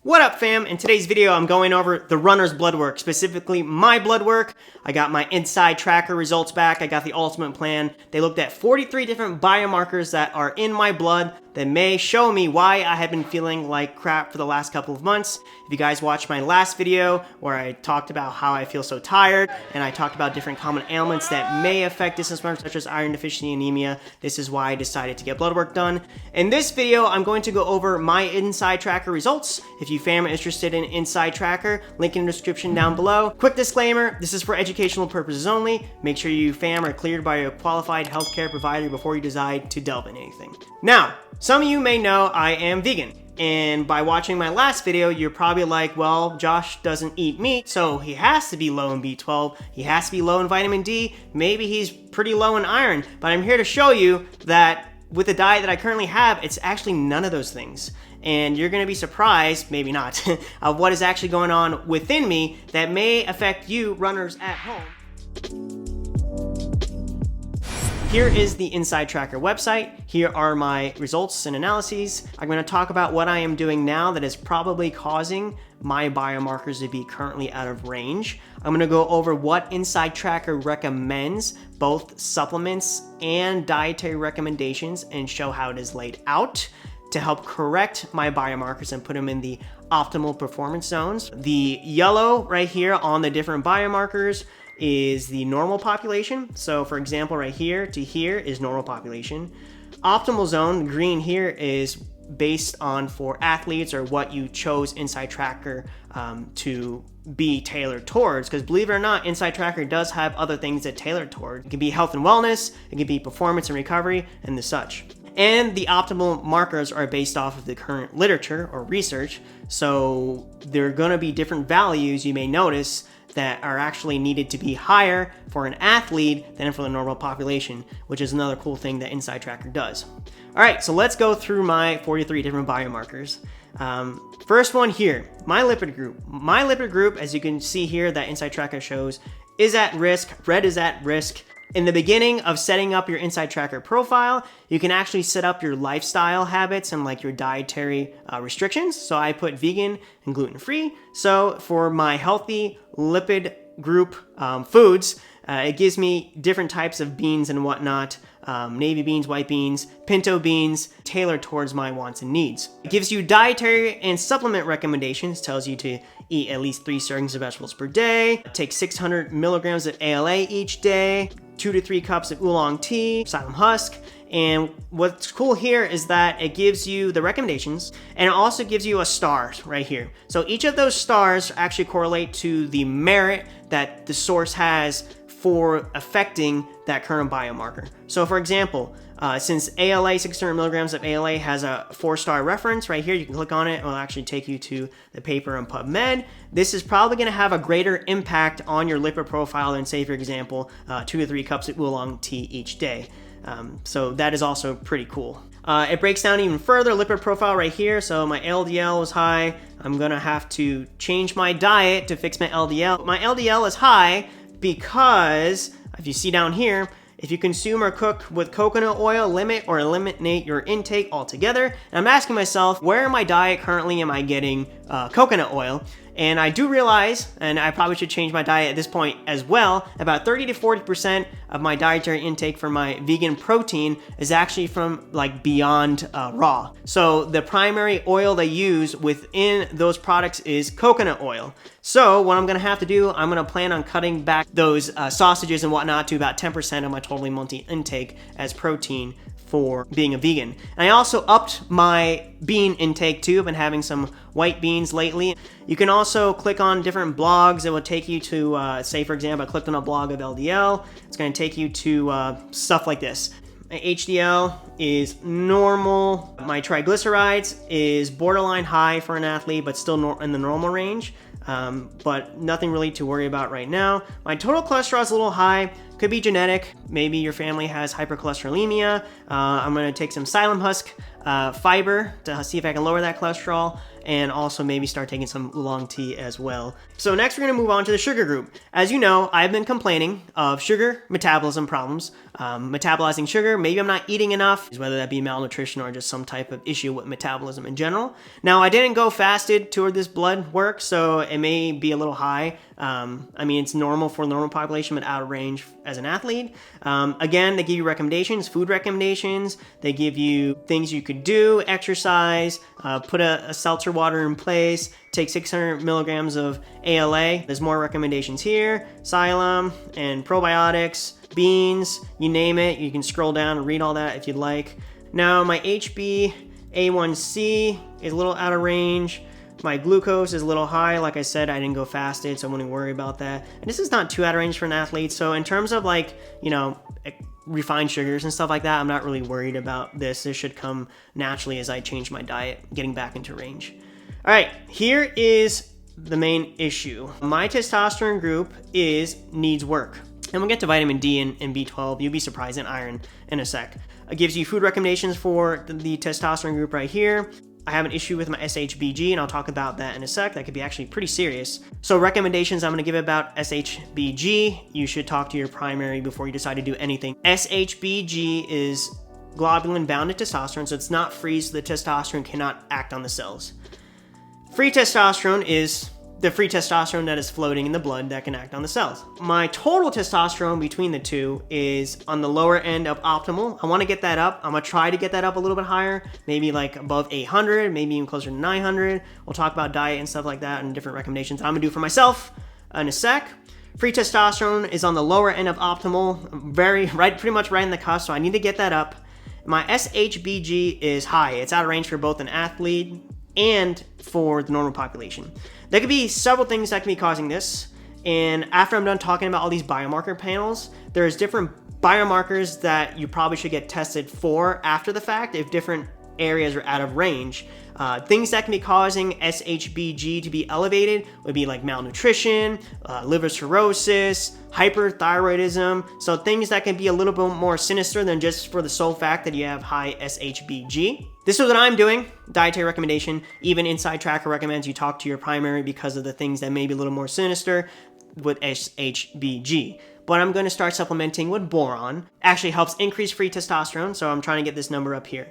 What up, fam? In today's video, I'm going over the runner's blood work, specifically my blood work. I got my INSIDETRACKER results back. I got the ultimate plan. They looked at 43 different biomarkers that are in my blood that may show me why I have been feeling like crap for the last couple of months. If you guys watched my last video where I talked about how I feel so tired and I talked about different common ailments that may affect distance runners such as iron deficiency anemia, this is why I decided to get blood work done. In this video, I'm going to go over my INSIDETRACKER results. If you fam are interested in INSIDETRACKER, link in the description down below. Quick disclaimer, this is for educational purposes only. Make sure you fam are cleared by a qualified healthcare provider before you decide to delve in anything. Now, some of you may know I am vegan. And by watching my last video, you're probably like, well, Josh doesn't eat meat, so he has to be low in B12, he has to be low in vitamin D, maybe he's pretty low in iron. But I'm here to show you that with the diet that I currently have, it's actually none of those things. And you're gonna be surprised, maybe not, of what is actually going on within me that may affect you runners at home. Here is the INSIDETRACKER website. Here are my results and analyses. I'm going to talk about what I am doing now that is probably causing my biomarkers to be currently out of range. I'm going to go over what INSIDETRACKER recommends, both supplements and dietary recommendations, and show how it is laid out to help correct my biomarkers and put them in the optimal performance zones. The yellow right here on the different biomarkers is the normal population. So for example, right here to here is normal population. Optimal zone, green here, is based on for athletes or what you chose INSIDETRACKER to be tailored towards, because believe it or not, INSIDETRACKER does have other things that tailored toward. It can be health and wellness, it can be performance and recovery, and the such. And the optimal markers are based off of the current literature or research, so there are going to be different values you may notice that are actually needed to be higher for an athlete than for the normal population, which is another cool thing that INSIDETRACKER does. All right, so let's go through my 43 different biomarkers. First one here, my lipid group. My lipid group, as you can see here, that INSIDETRACKER shows, is at risk. Red is at risk. In the beginning of setting up your INSIDETRACKER profile, you can actually set up your lifestyle habits and like your dietary restrictions. So I put vegan and gluten-free. So for my healthy lipid group foods, it gives me different types of beans and whatnot, navy beans, white beans, pinto beans, tailored towards my wants and needs. It gives you dietary and supplement recommendations, tells you to eat at least 3 servings of vegetables per day, take 600 milligrams of ALA each day, 2 to 3 cups of oolong tea, psyllium husk. And what's cool here is that it gives you the recommendations, and it also gives you a star right here. So each of those stars actually correlate to the merit that the source has for affecting that current biomarker. So for example, since ALA, 600 milligrams of ALA has a 4-star reference right here, you can click on it, it will actually take you to the paper on PubMed. This is probably gonna have a greater impact on your lipid profile than, say for example, 2 to 3 cups of oolong tea each day. So that is also pretty cool. It breaks down even further, lipid profile right here. So my LDL is high. I'm gonna have to change my diet to fix my LDL. My LDL is high because, if you see down here, if you consume or cook with coconut oil, limit or eliminate your intake altogether. And I'm asking myself, where in my diet currently am I getting coconut oil? And I do realize, and I probably should change my diet at this point as well, about 30 to 40% of my dietary intake for my vegan protein is actually from like Beyond Raw. So the primary oil they use within those products is coconut oil. So what I'm gonna have to do, I'm gonna plan on cutting back those sausages and whatnot to about 10% of my total monthly intake as protein for being a vegan. And I also upped my bean intake too. I've been having some white beans lately. You can also click on different blogs that will take you to, say for example, I clicked on a blog of LDL. It's gonna take you to stuff like this. My HDL is normal. My triglycerides is borderline high for an athlete, but still in the normal range. But nothing really to worry about right now. My total cholesterol is a little high. Could be genetic. Maybe your family has hypercholesterolemia. I'm gonna take some psyllium husk fiber to see if I can lower that cholesterol. and also maybe start taking some oolong tea as well. So next we're gonna move on to the sugar group. As you know, I've been complaining of sugar metabolism problems, metabolizing sugar. Maybe I'm not eating enough, whether that be malnutrition or just some type of issue with metabolism in general. Now, I didn't go fasted toward this blood work, so it may be a little high. I mean, it's normal for the normal population, but out of range as an athlete. Again, they give you recommendations, food recommendations. They give you things you could do, exercise, put a seltzer water in place, take 600 milligrams of ALA. There's more recommendations here, psyllium and probiotics, beans, you name it. You can scroll down and read all that if you'd like. Now, my HbA1c is a little out of range. My glucose is a little high. Like I said, I didn't go fasted, so I wouldn't worry about that. And this is not too out of range for an athlete. So in terms of like, you know, refined sugars and stuff like that, I'm not really worried about this. This should come naturally as I change my diet, getting back into range. All right, here is the main issue. My testosterone group needs work. And we'll get to vitamin D and B12. You'll be surprised, and iron in a sec. It gives you food recommendations for the testosterone group right here. I have an issue with my SHBG, and I'll talk about that in a sec. That could be actually pretty serious. So recommendations I'm going to give about SHBG. You should talk to your primary before you decide to do anything. SHBG is globulin-bound to testosterone, so it's not free, so the testosterone cannot act on the cells. Free testosterone is the free testosterone that is floating in the blood that can act on the cells. My total testosterone between the two is on the lower end of optimal. I want to get that up. I'm going to try to get that up a little bit higher, maybe like above 800, maybe even closer to 900. We'll talk about diet and stuff like that and different recommendations I'm going to do for myself in a sec. Free testosterone is on the lower end of optimal, pretty much right in the cusp, so I need to get that up. My SHBG is high. It's out of range for both an athlete and for the normal population. There could be several things that can be causing this, and after I'm done talking about all these biomarker panels, there's different biomarkers that you probably should get tested for after the fact if different areas are out of range. Things that can be causing SHBG to be elevated would be like malnutrition, liver cirrhosis, hyperthyroidism, so things that can be a little bit more sinister than just for the sole fact that you have high SHBG. This is what I'm doing, dietary recommendation. Even INSIDETRACKER recommends you talk to your primary because of the things that may be a little more sinister with SHBG. But I'm going to start supplementing with boron. Actually helps increase free testosterone, so I'm trying to get this number up here.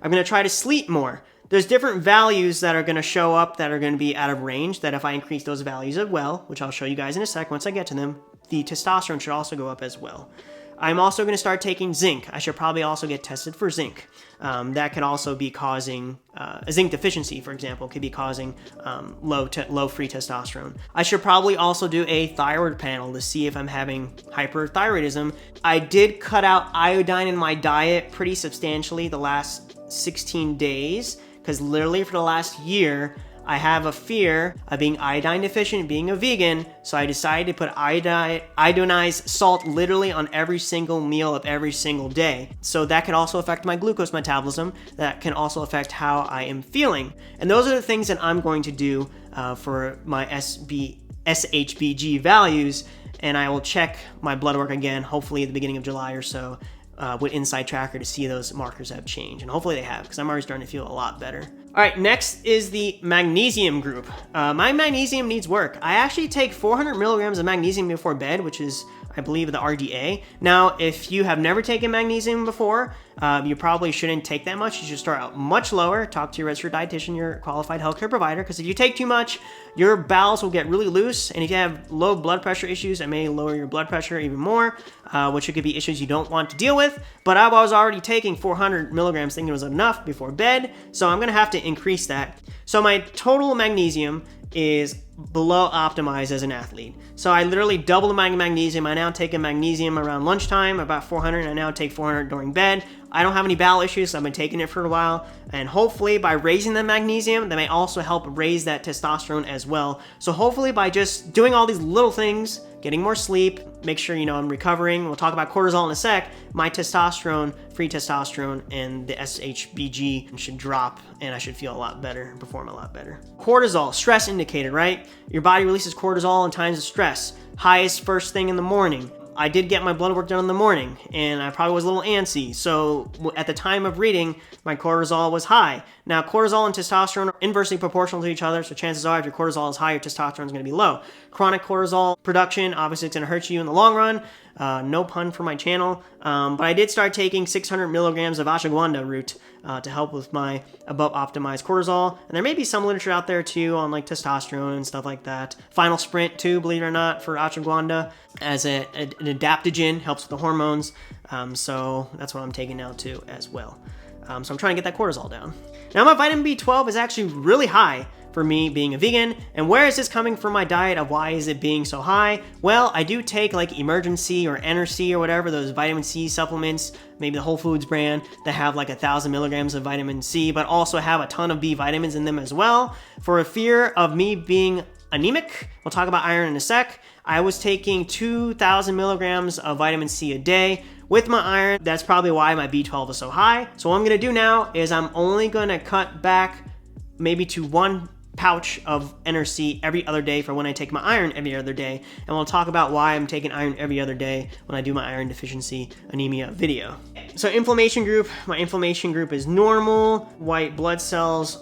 I'm going to try to sleep more. There's different values that are going to show up that are going to be out of range, that if I increase those values as well, which I'll show you guys in a sec once I get to them, the testosterone should also go up as well. I'm also going to start taking zinc. I should probably also get tested for zinc. That could also be causing a zinc deficiency, for example, could be causing low free testosterone. I should probably also do a thyroid panel to see if I'm having hyperthyroidism. I did cut out iodine in my diet pretty substantially the last 16 days because literally for the last year, I have a fear of being iodine deficient, being a vegan, so I decided to put iodinized salt literally on every single meal of every single day. So that can also affect my glucose metabolism. That can also affect how I am feeling. And those are the things that I'm going to do for my SHBG values, and I will check my blood work again, hopefully at the beginning of July or so, with INSIDETRACKER to see those markers have changed. And hopefully they have, because I'm already starting to feel a lot better. All right, next is the magnesium group. My magnesium needs work. I actually take 400 milligrams of magnesium before bed, which is, I believe, the RDA. Now, if you have never taken magnesium before, you probably shouldn't take that much. You should start out much lower. Talk to your registered dietitian, your qualified healthcare provider, because if you take too much, your bowels will get really loose. And if you have low blood pressure issues, it may lower your blood pressure even more, which could be issues you don't want to deal with. But I was already taking 400 milligrams thinking it was enough before bed, so I'm gonna have to increase that. So my total magnesium is below optimized as an athlete. So I literally doubled my magnesium. I now take a magnesium around lunchtime, about 400, and I now take 400 during bed. I don't have any bowel issues, so I've been taking it for a while. And hopefully by raising the magnesium, that may also help raise that testosterone as well. So hopefully by just doing all these little things, getting more sleep, make sure, I'm recovering. We'll talk about cortisol in a sec. My testosterone, free testosterone, and the SHBG should drop, and I should feel a lot better, perform a lot better. Cortisol, stress indicator, right? Your body releases cortisol in times of stress. Highest first thing in the morning. I did get my blood work done in the morning, and I probably was a little antsy. So at the time of reading, my cortisol was high. Now, cortisol and testosterone are inversely proportional to each other, so chances are if your cortisol is high, your testosterone is going to be low. Chronic cortisol production, obviously it's going to hurt you in the long run. No pun for my channel, but I did start taking 600 milligrams of ashwagandha root to help with my above optimized cortisol. And there may be some literature out there too on like testosterone and stuff like that. Final Sprint too, believe it or not, for ashwagandha as an adaptogen, helps with the hormones. So that's what I'm taking now too as well. So I'm trying to get that cortisol down. Now my vitamin B12 is actually really high for me being a vegan. And where is this coming from my diet of why is it being so high? Well, I do take like Emergency or Energy or whatever, those vitamin C supplements, maybe the Whole Foods brand that have like 1,000 milligrams of vitamin C, but also have a ton of B vitamins in them as well. For a fear of me being anemic, we'll talk about iron in a sec. I was taking 2,000 milligrams of vitamin C a day. With my iron, that's probably why my B12 is so high. So what I'm gonna do now is I'm only gonna cut back maybe to 1 pouch of Energy every other day for when I take my iron every other day. And we'll talk about why I'm taking iron every other day when I do my iron deficiency anemia video. So inflammation group, my inflammation group is normal. White blood cells,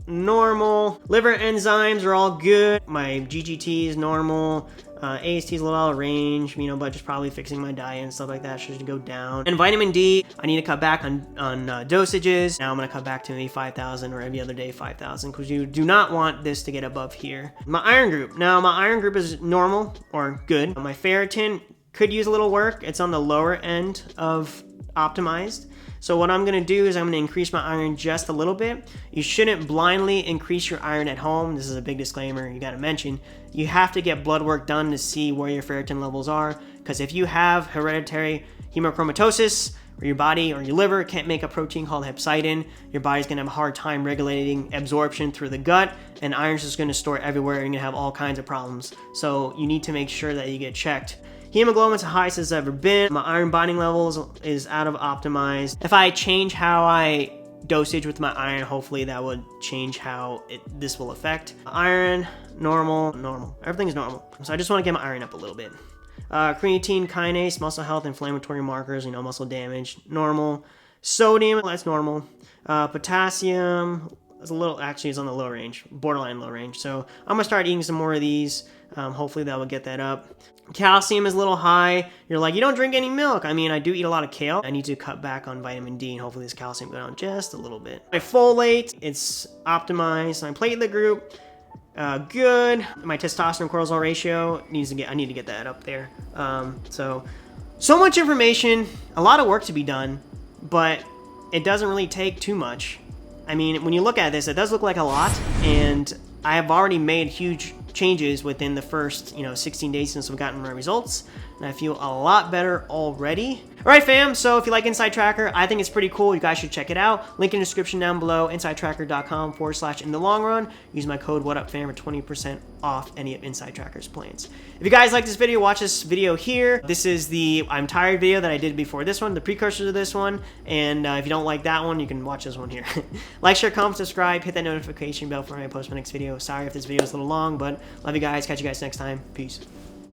normal. Liver enzymes are all good. My GGT is normal. AST is a little out of range, but just probably fixing my diet and stuff like that should go down. And vitamin D, I need to cut back on dosages. Now I'm gonna cut back to maybe 5,000 or every other day 5,000 because you do not want this to get above here. My iron group, now my iron group is normal or good. My ferritin could use a little work. It's on the lower end of optimized. So what I'm gonna do is I'm gonna increase my iron just a little bit. You shouldn't blindly increase your iron at home. This is a big disclaimer you gotta mention. You have to get blood work done to see where your ferritin levels are, because if you have hereditary hemochromatosis, or your body or your liver can't make a protein called hepcidin, your body's gonna have a hard time regulating absorption through the gut, and iron's just gonna store everywhere and you're gonna have all kinds of problems. So you need to make sure that you get checked. Hemoglobin's the highest it's ever been. My iron binding levels is out of optimized. If I change how I dosage with my iron, hopefully that would change how this will affect. Iron, normal. Everything's normal. So I just want to get my iron up a little bit. Creatine kinase, muscle health, inflammatory markers, muscle damage, normal. Sodium, that's normal. Potassium, it's a little, actually it's on the low range, borderline low range. So I'm gonna start eating some more of these. Hopefully that will get that up. Calcium is a little high. You're like, you don't drink any milk. I mean, I do eat a lot of kale. I need to cut back on vitamin D and hopefully this calcium go down just a little bit. My folate, it's optimized. My platelet group, good. My testosterone cortisol ratio I need to get that up there. So much information, a lot of work to be done, but it doesn't really take too much. I mean, when you look at this, it does look like a lot, and I have already made huge changes within the first 16 days since I've gotten my results, and I feel a lot better already. All right, fam, so if you like Inside Tracker, I think it's pretty cool. You guys should check it out. Link in the description down below, insidetracker.com/in the long run. Use my code WhatUpFam for 20% off any of Inside Tracker's plans. If you guys like this video, watch this video here. This is the I'm Tired video that I did before this one, the precursor to this one, and if you don't like that one, you can watch this one here. Like, share, comment, subscribe, hit that notification bell for when I post my next video. Sorry if this video is a little long, but love you guys. Catch you guys next time. Peace.